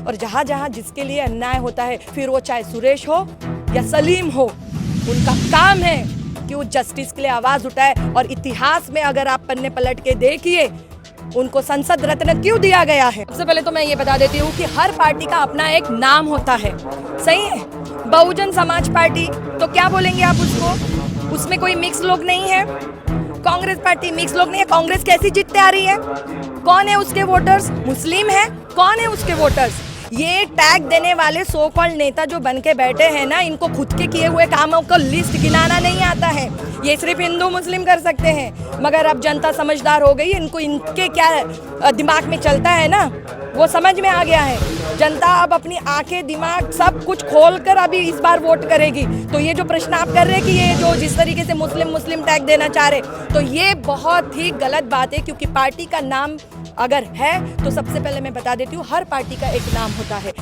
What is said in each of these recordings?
और जहाँ जहाँ जिसके लिए अन्याय होता है, फिर वो चाहे सुरेश हो या सलीम हो, उनका काम है कि वो जस्टिस के लिए आवाज़ उठाए। और इतिहास में अगर आप पन्ने पलट के देखिए, उनको संसद रत्न क्यों दिया गया है। सबसे पहले तो मैं ये बता देती हूँ कि हर पार्टी का अपना एक नाम होता है, सही है। बहुजन समाज पार्टी तो क्या बोलेंगे आप उसको, उसमें कोई मिक्स लोग नहीं है। कांग्रेस पार्टी मिक्स लोग नहीं है। कांग्रेस कैसी जीतते आ रही है? कौन है उसके वोटर्स? मुस्लिम है। कौन है उसके वोटर्स? ये टैग देने वाले सो कॉल्ड नेता जो बन के बैठे हैं ना, इनको खुद के किए हुए कामों को लिस्ट गिनाना नहीं आता है। ये सिर्फ हिंदू मुस्लिम कर सकते हैं, मगर अब जनता समझदार हो गई है। इनको इनके क्या दिमाग में चलता है ना, वो समझ में आ गया है। जनता अब अपनी आंखें दिमाग सब कुछ खोलकर अभी इस बार वोट करेगी। तो ये जो प्रश्न आप कर रहे हैं कि ये जो जिस तरीके से मुस्लिम मुस्लिम टैग देना चाह रहे, तो ये बहुत ही गलत बात है। क्योंकि पार्टी का नाम अगर है तो सबसे पहले मैं बता देती हूँ, हर पार्टी का एक नाम होता है।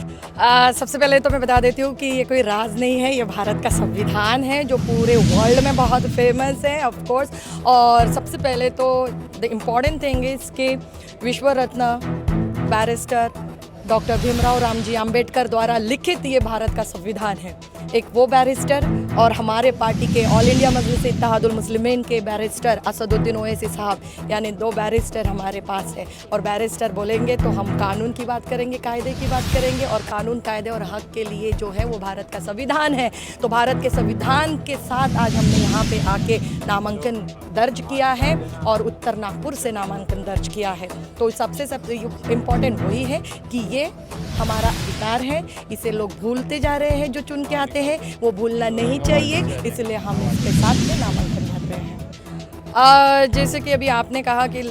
सबसे पहले तो मैं बता देती हूँ कि ये कोई राज नहीं है, ये भारत का संविधान है जो पूरे वर्ल्ड में बहुत फेमस है ऑफ कोर्स। और सबसे पहले तो द इम्पॉर्टेंट थिंग इज़ कि विश्व रत्न बैरिस्टर डॉक्टर भीमराव रामजी आम्बेडकर द्वारा लिखित ये भारत का संविधान है। एक वो बैरिस्टर और हमारे पार्टी के ऑल इंडिया मजलिस इत्तेहादुल मुस्लिमीन के बैरिस्टर असदुद्दीन ओवैसी साहब, यानी 2 बैरिस्टर हमारे पास है। और बैरिस्टर बोलेंगे तो हम कानून की बात करेंगे, कायदे की बात करेंगे। और कानून कायदे और हक के लिए जो है वो भारत का संविधान है। तो भारत के संविधान के साथ आज हमने यहाँ पे आके नामांकन दर्ज किया है और उत्तर नागपुर से नामांकन दर्ज किया है। तो सबसे इम्पोर्टेंट वही है कि ये हमारा अधिकार है। इसे लोग भूलते जा रहे हैं, जो चुन के आते हैं वो भूलना नहीं चाहिए, इसलिए हम इसके साथ में नामांकन भर रहे हैं। जैसे कि अभी आपने कहा कि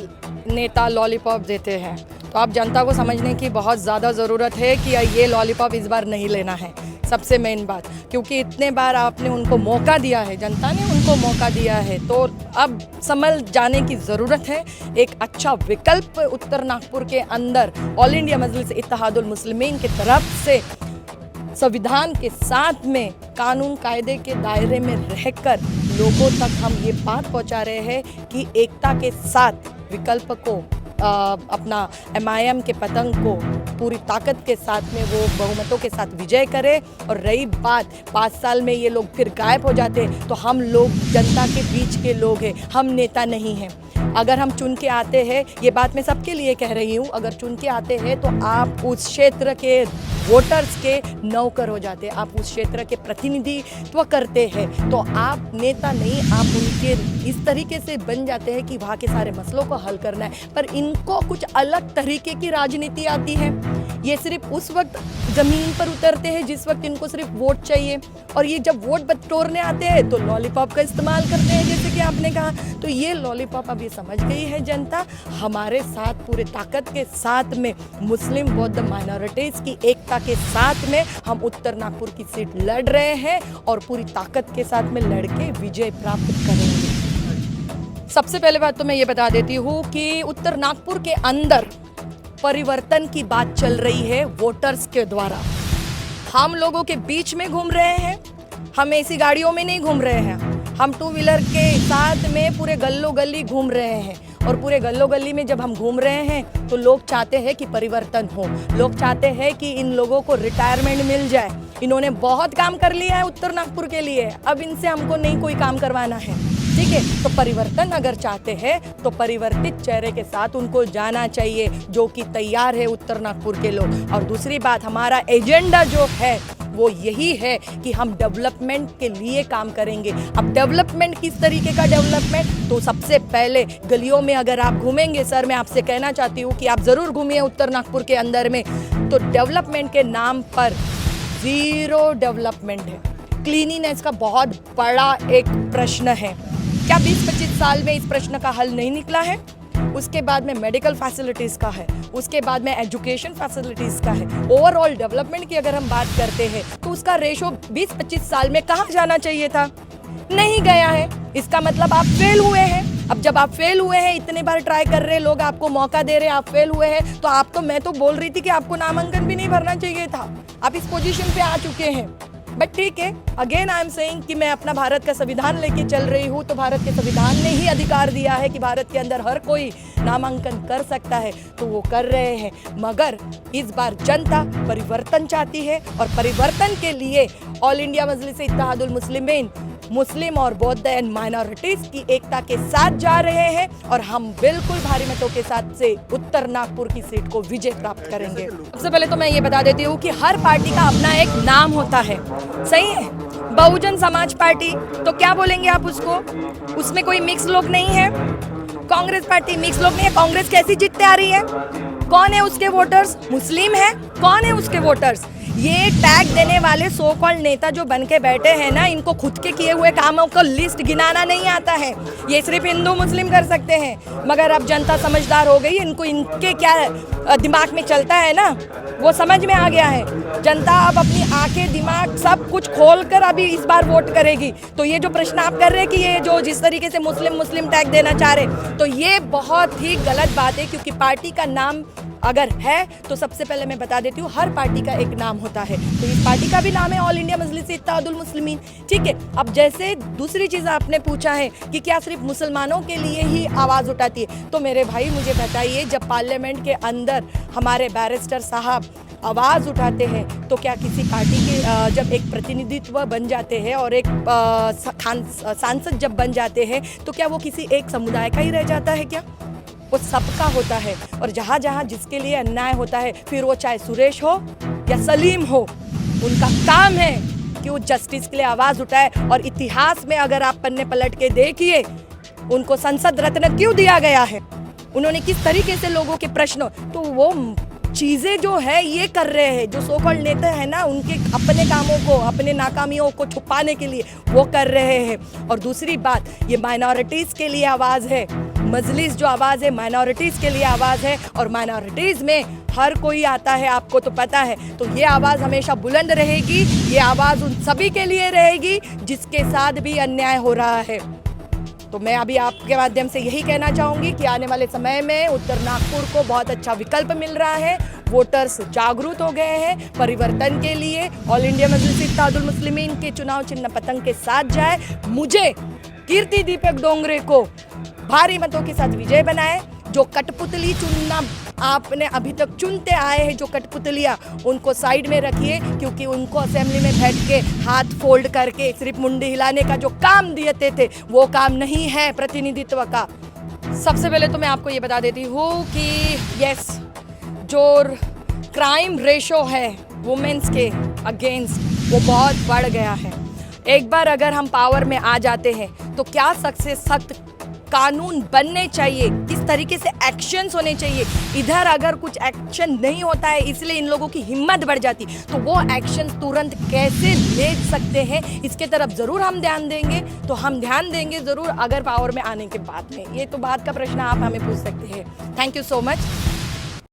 नेता लॉलीपॉप देते हैं, तो आप जनता को समझने की बहुत ज़्यादा ज़रूरत है कि ये लॉलीपॉप इस बार नहीं लेना है। सबसे मेन बात, क्योंकि इतने बार आपने उनको मौका दिया है, जनता ने उनको मौका दिया है, तो अब संभल जाने की ज़रूरत है। एक अच्छा विकल्प उत्तर नागपुर के अंदर ऑल इंडिया मजलिस इत्तेहादुल मुस्लिमीन की तरफ से संविधान के साथ में कानून कायदे के दायरे में रहकर लोगों तक हम ये बात पहुंचा रहे हैं कि एकता के साथ विकल्प को अपना MIM के पतंग को पूरी ताकत के साथ में वो बहुमतों के साथ विजय करे। और रही बात 5 साल में ये लोग फिर गायब हो जाते, तो हम लोग जनता के बीच के लोग हैं, हम नेता नहीं हैं। अगर हम चुन के आते हैं, ये बात मैं सबके लिए कह रही हूँ, अगर चुन के आते हैं तो आप उस क्षेत्र के वोटर्स के नौकर हो जाते हैं, आप उस क्षेत्र के प्रतिनिधित्व करते हैं। तो आप नेता नहीं, आप उनके इस तरीके से बन जाते हैं कि वहाँ के सारे मसलों को हल करना है। पर इनको कुछ अलग तरीके की राजनीति आती है। ये सिर्फ उस वक्त ज़मीन पर उतरते हैं जिस वक्त इनको सिर्फ वोट चाहिए, और ये जब वोट बटोरने आते हैं तो लॉलीपॉप का इस्तेमाल करते हैं, जैसे कि आपने कहा। तो ये लॉलीपॉप अब ये समझ गई है जनता। हमारे साथ पूरे ताकत के साथ में मुस्लिम बौद्ध माइनॉरिटीज़ की एकता के साथ में हम उत्तर नागपुर की सीट लड़ रहे हैं और पूरी ताकत के साथ में लड़के विजय प्राप्त करेंगे। सबसे पहले बात तो मैं ये बता देती हूँ कि उत्तर नागपुर के अंदर परिवर्तन की बात चल रही है वोटर्स के द्वारा। हम लोगों के बीच में घूम रहे हैं, हम ऐसी गाड़ियों में नहीं घूम रहे हैं, हम 2 व्हीलर के साथ में पूरे गल्लो गली घूम रहे हैं। और पूरे गल्लो गली में जब हम घूम रहे हैं तो लोग चाहते हैं कि परिवर्तन हो, लोग चाहते हैं कि इन लोगों को रिटायरमेंट मिल जाए। इन्होंने बहुत काम कर लिया है उत्तर नागपुर के लिए, अब इनसे हमको नहीं कोई काम करवाना है, ठीक है। तो परिवर्तन अगर चाहते हैं तो परिवर्तित चेहरे के साथ उनको जाना चाहिए, जो कि तैयार है उत्तर नागपुर के लोग। और दूसरी बात, हमारा एजेंडा जो है वो यही है कि हम डेवलपमेंट के लिए काम करेंगे। अब डेवलपमेंट किस तरीके का डेवलपमेंट, तो सबसे पहले गलियों में अगर आप घूमेंगे, सर मैं आपसे कहना चाहती हूँ कि आप ज़रूर घूमिए उत्तर नागपुर के अंदर में, तो डेवलपमेंट के नाम पर ज़ीरो डेवलपमेंट है। क्लीनिनेस का बहुत बड़ा एक प्रश्न है। क्या 20-25 साल में इस प्रश्न का हल नहीं निकला है? उसके बाद में मेडिकल फैसिलिटीज़ का है, उसके बाद में एजुकेशन फैसिलिटीज़ का है। ओवरऑल डेवलपमेंट की अगर हम बात करते हैं तो उसका रेशो 20-25 साल में कहाँ जाना चाहिए था, नहीं गया है। इसका मतलब आप फेल हुए हैं। अब जब आप फेल हुए हैं, इतने बार ट्राई कर रहे हैं, लोग आपको मौका दे रहे हैं, आप फेल हुए हैं, तो मैं तो बोल रही थी कि आपको नामांकन भी नहीं भरना चाहिए था। आप इस पोजीशन पे आ चुके हैं, बट ठीक है, अगेन आई एम सेइंग कि मैं अपना भारत का संविधान लेके चल रही हूँ, तो भारत के संविधान ने ही अधिकार दिया है कि भारत के अंदर हर कोई नामांकन कर सकता है, तो वो कर रहे हैं। मगर इस बार जनता परिवर्तन चाहती है और परिवर्तन के लिए ऑल इंडिया मजलिस इत्तेहादुल मुस्लिमीन मुस्लिम और बौद्ध एंड माइनॉरिटीज की एकता के साथ जा रहे हैं और हम बिल्कुल भारी मतों के साथ से उत्तर नागपुर की सीट को विजय प्राप्त करेंगे। सबसे पहले तो मैं ये बता देती हूँ कि हर पार्टी का अपना एक नाम होता है, सही है। बहुजन समाज पार्टी तो क्या बोलेंगे आप उसको, उसमें कोई मिक्स लोग नहीं है। कांग्रेस पार्टी मिक्स लोग नहीं है। कांग्रेस कैसी जीतते आ रही है, कौन है उसके वोटर्स, मुस्लिम है, कौन है उसके वोटर्स। ये टैग देने वाले सो कॉल्ड नेता जो बन के बैठे हैं ना, इनको खुद के किए हुए कामों को लिस्ट गिनाना नहीं आता है। ये सिर्फ हिंदू मुस्लिम कर सकते हैं, मगर अब जनता समझदार हो गई, इनको इनके क्या दिमाग में चलता है ना, वो समझ में आ गया है। जनता अब अपनी आंखें दिमाग सब कुछ खोलकर अभी इस बार वोट करेगी। तो ये जो प्रश्न आप कर रहे हैं कि ये जो जिस तरीके से मुस्लिम मुस्लिम टैग देना चाह रहे, तो ये बहुत ही गलत बात है। क्योंकि पार्टी का नाम अगर है तो सबसे पहले मैं बता देती हूँ, हर पार्टी का एक नाम होता है। तो इस पार्टी का भी नाम है ऑल इंडिया मजलिस इत्तेहादुल मुस्लिमीन, ठीक है। अब जैसे दूसरी चीज़ आपने पूछा है कि क्या सिर्फ मुसलमानों के लिए ही आवाज़ उठाती है, तो मेरे भाई मुझे बताइए, जब पार्लियामेंट के अंदर हमारे बैरिस्टर साहब आवाज़ उठाते हैं, तो क्या किसी पार्टी के जब एक प्रतिनिधित्व बन जाते हैं और एक सांसद जब बन जाते हैं, तो क्या वो किसी एक समुदाय का ही रह जाता है क्या? वो सबका होता है। और जहाँ जहाँ जिसके लिए अन्याय होता है, फिर वो चाहे सुरेश हो या सलीम हो, उनका काम है कि वो जस्टिस के लिए आवाज़ उठाए। और इतिहास में अगर आप पन्ने पलट के देखिए, उनको संसद रत्न क्यों दिया गया है, उन्होंने किस तरीके से लोगों के प्रश्न, तो वो चीज़ें जो है ये कर रहे हैं, जो सो कॉल्ड नेता है ना, उनके अपने कामों को, अपने नाकामियों को छुपाने के लिए वो कर रहे हैं। और दूसरी बात, ये माइनॉरिटीज़ के लिए आवाज़ है, मजलिस जो आवाज़ है माइनॉरिटीज़ के लिए आवाज़ है। और माइनॉरिटीज़ में हर कोई आता है, आपको तो पता है। तो ये आवाज़ हमेशा बुलंद रहेगी, ये आवाज़ उन सभी के लिए रहेगी जिसके साथ भी अन्याय हो रहा है। तो मैं अभी आपके माध्यम से यही कहना चाहूँगी कि आने वाले समय में उत्तर नागपुर को बहुत अच्छा विकल्प मिल रहा है। वोटर्स जागरूक हो गए हैं परिवर्तन के लिए। ऑल इंडिया मजलिस इत्तेहादुल मुस्लिमीन के चुनाव चिन्ह पतंग के साथ जाए, मुझे कीर्ति दीपक डोंगरे को भारी मतों के साथ विजय बनाए। जो कठपुतली चुनना आपने अभी तक चुनते आए हैं, जो कठपुतलियाँ, उनको साइड में रखिए, क्योंकि उनको असेंबली में बैठ के हाथ फोल्ड करके सिर्फ मुंडी हिलाने का जो काम दिए थे वो काम नहीं है प्रतिनिधित्व का। सबसे पहले तो मैं आपको ये बता देती हूँ कि यस, जो क्राइम रेशो है वुमेन्स के अगेंस्ट वो बहुत बढ़ गया है। एक बार अगर हम पावर में आ जाते हैं तो क्या सख्त से सख्त कानून बनने चाहिए, किस तरीके से एक्शंस होने चाहिए। इधर अगर कुछ एक्शन नहीं होता है, इसलिए इन लोगों की हिम्मत बढ़ जाती, तो वो एक्शन तुरंत कैसे ले सकते हैं, इसके तरफ ज़रूर हम ध्यान देंगे। तो हम ध्यान देंगे ज़रूर अगर पावर में आने के बाद में। ये तो बात का प्रश्न आप हमें पूछ सकते हैं। Thank you so much.